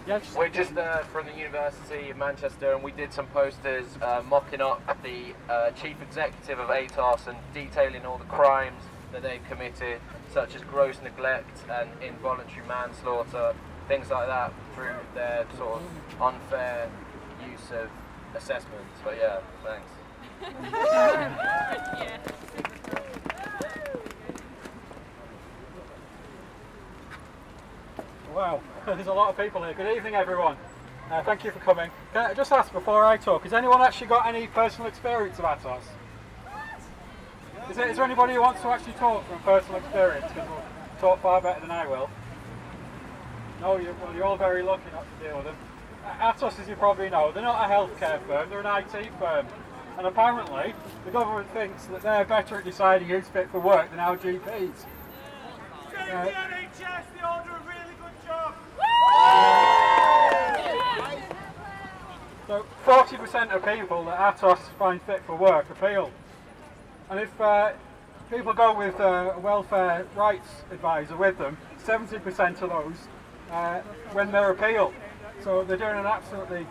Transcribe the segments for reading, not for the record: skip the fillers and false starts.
Yes. We're just from the University of Manchester, and we did some posters mocking up the chief executive of ATOS and detailing all the crimes that they've committed, such as gross neglect and involuntary manslaughter, things like that, through their sort of unfair use of assessments. But yeah, thanks. Yeah. Wow, there's a lot of people here. Good evening, everyone. Thank you for coming. Can I just ask before I talk, has anyone actually got any personal experience of ATOS? Is there anybody who wants to actually talk from personal experience? Because we'll talk far better than I will. No, you're all very lucky not to deal with them. ATOS, as you probably know, they're not a healthcare firm, they're an IT firm. And apparently, the government thinks that they're better at deciding who's fit for work than our GPs. The NHS, they all do a really good job. So 40% of people that ATOS find fit for work appeal. And if people go with a welfare rights advisor with them, 70% of those win their appeal. So they're doing an absolutely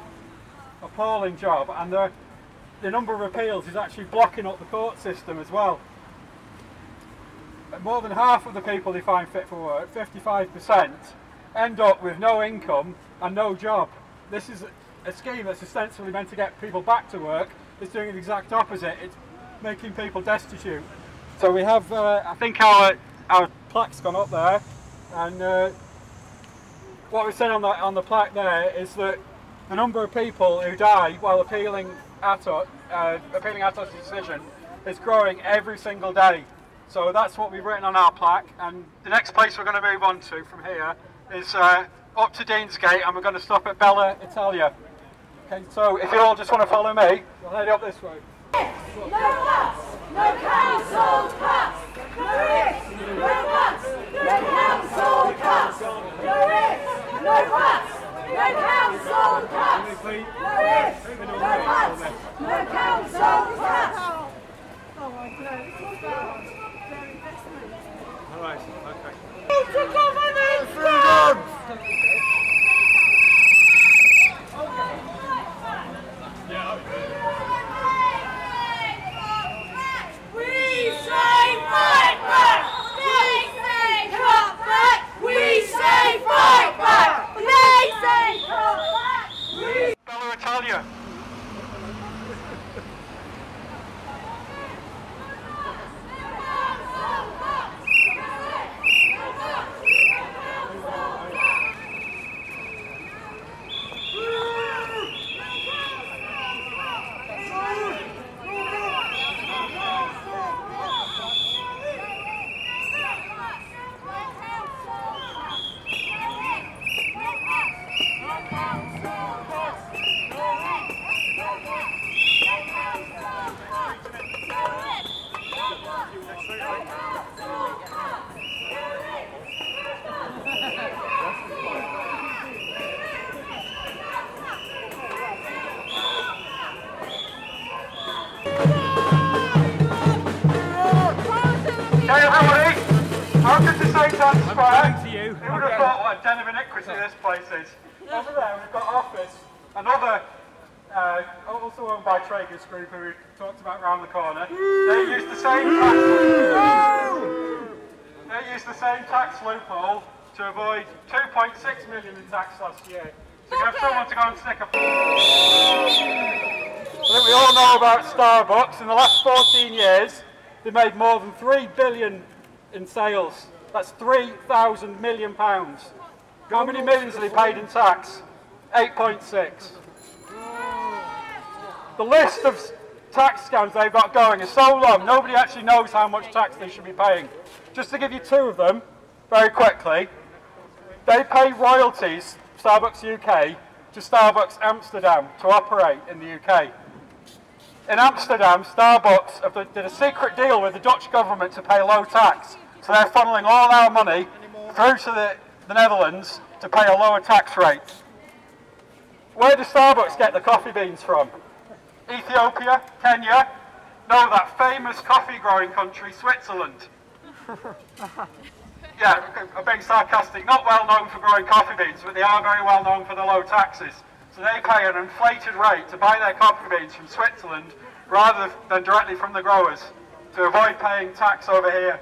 appalling job, and the number of appeals is actually blocking up the court system as well. More than half of the people they find fit for work, 55%, end up with no income and no job. This is a scheme that's ostensibly meant to get people back to work. It's doing the exact opposite. It's making people destitute. So we have, I think our plaque's gone up there, and what we said on the plaque there is that the number of people who die while appealing ATOS' decision is growing every single day. So that's what we've written on our plaque, and the next place we're going to move on to from here is up to Deansgate, and we're going to stop at Bella Italia. Okay, so if you all just want to follow me, we'll head up this way. No bus, no council tax. No risk, no bus, no council tax. No risk, no bus, no council tax. No risk, no bus, no council tax. Oh my God, it's all about their investment. All right, okay. It's a government We say fight back! They say cut back! We say fight back! They say cut back! Bella Italia. Hey everybody, welcome to St Anne's Square. Who would have thought what a den of iniquity this place is? Over there we've got Office, another, also owned by Traeger's Group, who we talked about round the corner. They use the same tax loophole to avoid 2.6 million in tax last year. So you have someone to go and stick a... I think we all know about Starbucks. In the last 14 years, they made more than £3 billion in sales. That's £3,000 million. How many millions have they paid in tax? 8.6. The list of tax scams they've got going is so long, nobody actually knows how much tax they should be paying. Just to give you two of them, very quickly, they pay royalties, Starbucks UK, to Starbucks Amsterdam to operate in the UK. In Amsterdam, Starbucks did a secret deal with the Dutch government to pay low tax. So they're funneling all our money through to the Netherlands to pay a lower tax rate. Where does Starbucks get the coffee beans from? Ethiopia? Kenya? No, that famous coffee growing country, Switzerland. yeah, I'm being sarcastic, not well known for growing coffee beans, but they are very well known for the low taxes. So they pay an inflated rate to buy their coffee beans from Switzerland rather than directly from the growers to avoid paying tax over here.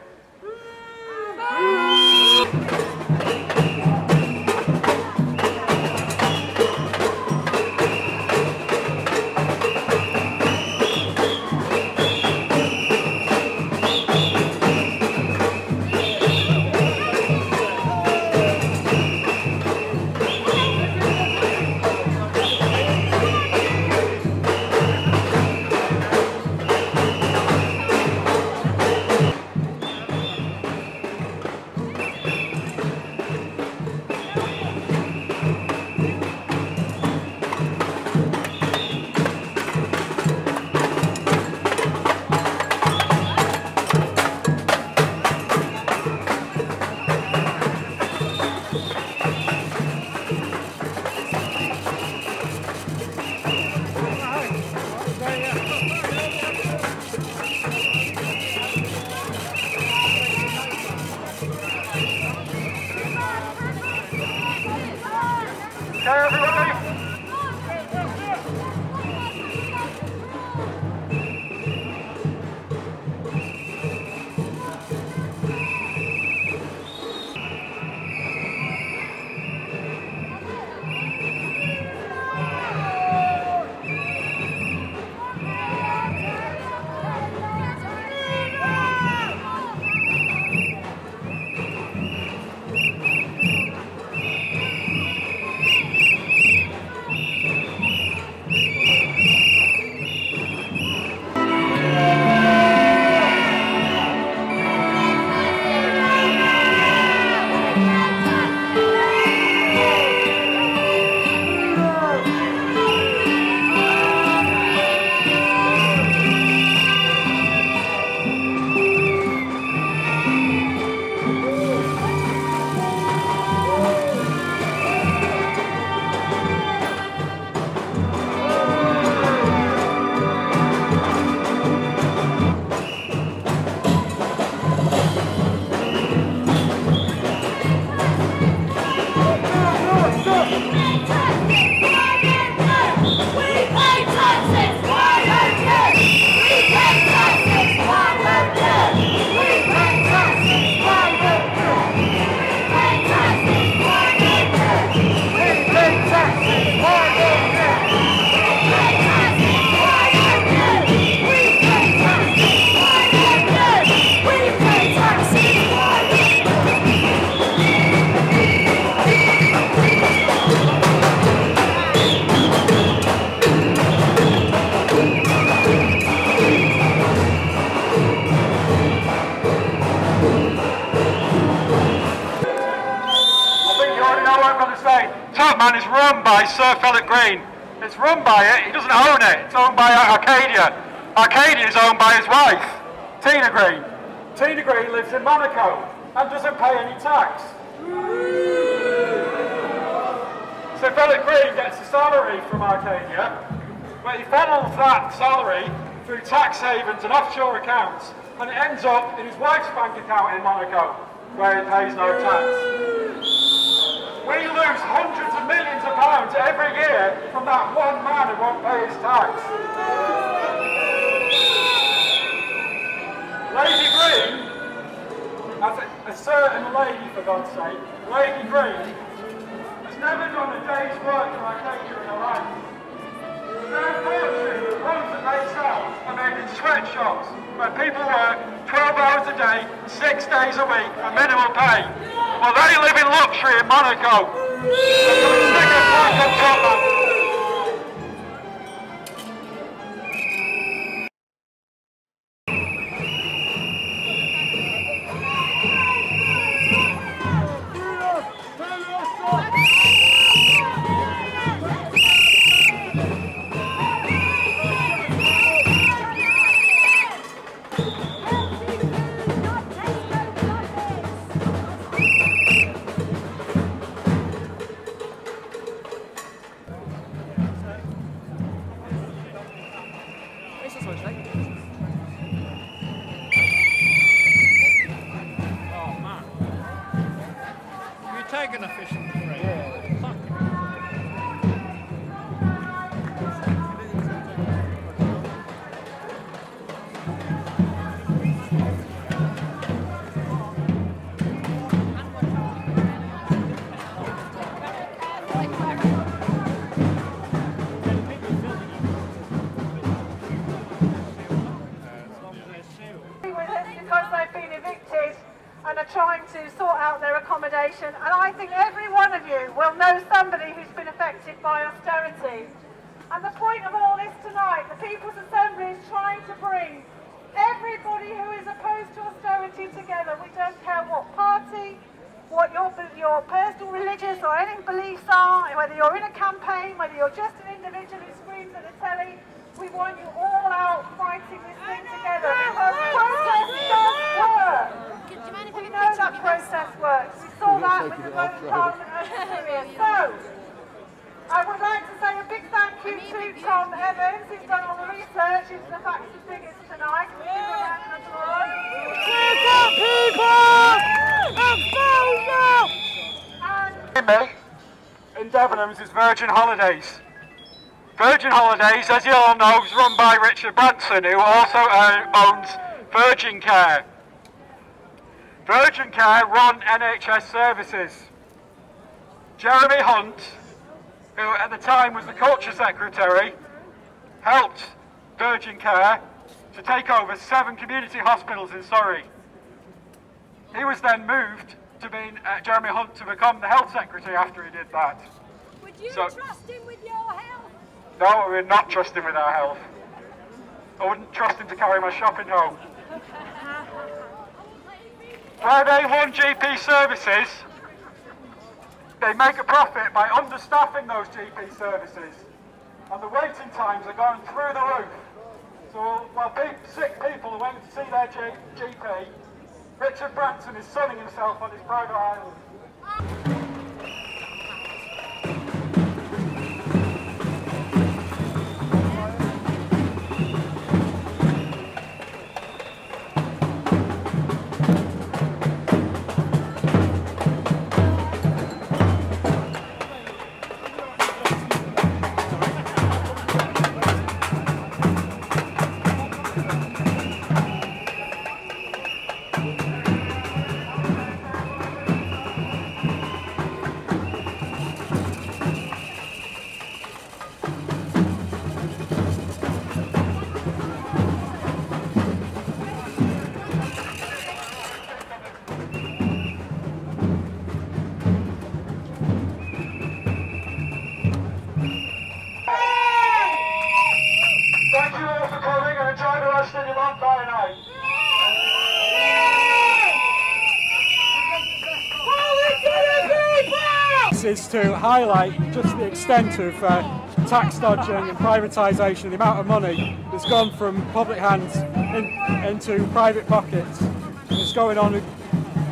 Man is run by Sir Philip Green. It's run by it, he doesn't own it. It's owned by Arcadia. Arcadia is owned by his wife, Tina Green. Tina Green lives in Monaco and doesn't pay any tax. Sir Philip Green gets a salary from Arcadia, but he funnels that salary through tax havens and offshore accounts, and it ends up in his wife's bank account in Monaco, where he pays no tax. We lose hundreds of millions of pounds every year from that one man who won't pay his tax. Lady Green, a certain lady for God's sake, Lady Green, has never done a day's work for Arcadia in her life. Their fortune, the clothes that they sell, are made in sweatshops, where people work 12 hours a day, 6 days a week, for minimal pay. Well, they live in luxury in Monaco. They're going to stick a flag on top of them. Because they've been evicted and are trying to sort out their accommodation, and I think every one of you will know somebody who's been affected by austerity. And the point of all this tonight, the People's Assembly is trying to bring everybody who is opposed to austerity together. We don't care what party, what your personal religious or any beliefs are, whether you're in a campaign, whether you're just an individual who screams at the telly. We want you all out fighting this thing together, because protest does work. We know that protest works. We saw that with the vote in Parliament over Syria. So, I would like to say a big thank you to Tom Evans, who's done all the research into the facts and figures tonight. Give him a round of applause. In Debenhams is Virgin Holidays. Virgin Holidays, as you all know, is run by Richard Branson, who also owns Virgin Care. Virgin Care run NHS services. Jeremy Hunt, who at the time was the Culture Secretary, helped Virgin Care to take over 7 community hospitals in Surrey. He was then moved to being Jeremy Hunt to become the Health Secretary after he did that. Would you trust him with your health? No, we would not trust him with our health. I wouldn't trust him to carry my shopping home. Where they run GP services, they make a profit by understaffing those GP services. And the waiting times are going through the roof. So while sick people are waiting to see their GP, Richard Branson is sunning himself on his private island. Thank you all for coming and enjoy the rest of your Bonfire night. This is to highlight just the extent of tax dodging and privatisation, the amount of money that's gone from public hands into private pockets. It's going on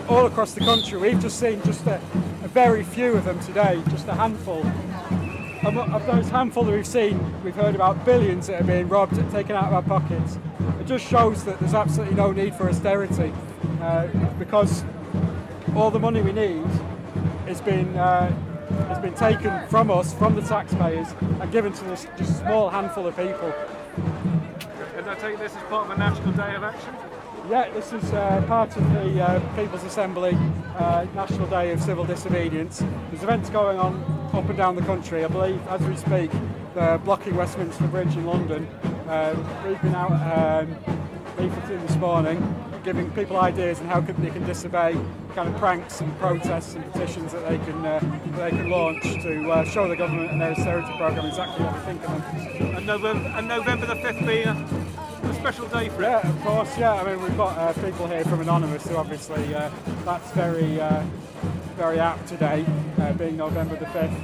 all across the country. We've just seen just a very few of them today, just a handful. Of those handful that we've seen, we've heard about billions that are being robbed and taken out of our pockets. It just shows that there's absolutely no need for austerity, because all the money we need has been taken from us, from the taxpayers, and given to this just small handful of people. And I take this as part of a national day of action? Yeah, this is part of the People's Assembly National Day of Civil Disobedience. There's events going on up and down the country. I believe, as we speak, they're blocking Westminster Bridge in London. We've been out leafleting this morning, giving people ideas on how they can disobey kind of pranks and protests and petitions that they can launch to show the government and their austerity programme exactly what we think of them. And November the 5th being a special day for it? Yeah, of course, yeah. I mean, we've got people here from Anonymous, who obviously that's very apt today, being November the 5th.